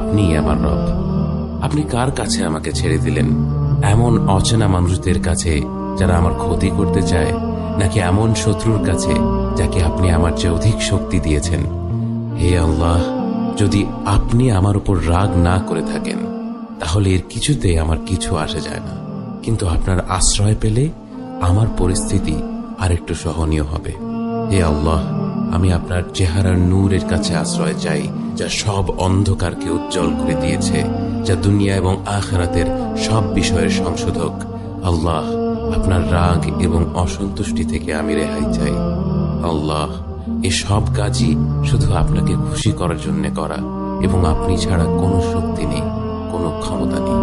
আপনিই আমার রব। আপনি কার কাছে আমাকে ছেড়ে দিলেন? এমন অচেনা মানুষদের কাছে যারা আমার ক্ষতি করতে চায়, নাকি এমন শত্রুর কাছে যাকে আপনি আমার চেয়ে অধিক শক্তি দিয়েছেন? হে আল্লাহ, যদি আপনি আমার উপর রাগ না করে থাকেন তাহলে এর কিছুতে আমার কিছু আসে যায় না, কিন্তু আপনার আশ্রয় পেলে আমার পরিস্থিতি আরেকটু সহনীয় হবে। হে আল্লাহ, আমি আপনার চেহারার নূরের কাছে আশ্রয় চাই, যা সব অন্ধকারকে উজ্জ্বল করে দিয়েছে, যা দুনিয়া এবং আখিরাতের সব বিষয়ের সংশোধক। আল্লাহ, আপনার রাগ এবং অসন্তুষ্টি থেকে আমি রেহাই চাই। আল্লাহ, এ সব কাজই শুধু আপনাকে খুশি করার জন্য করা, এবং আপনি ছাড়া কোনো শক্তি নেই, কোনো ক্ষমতা নেই।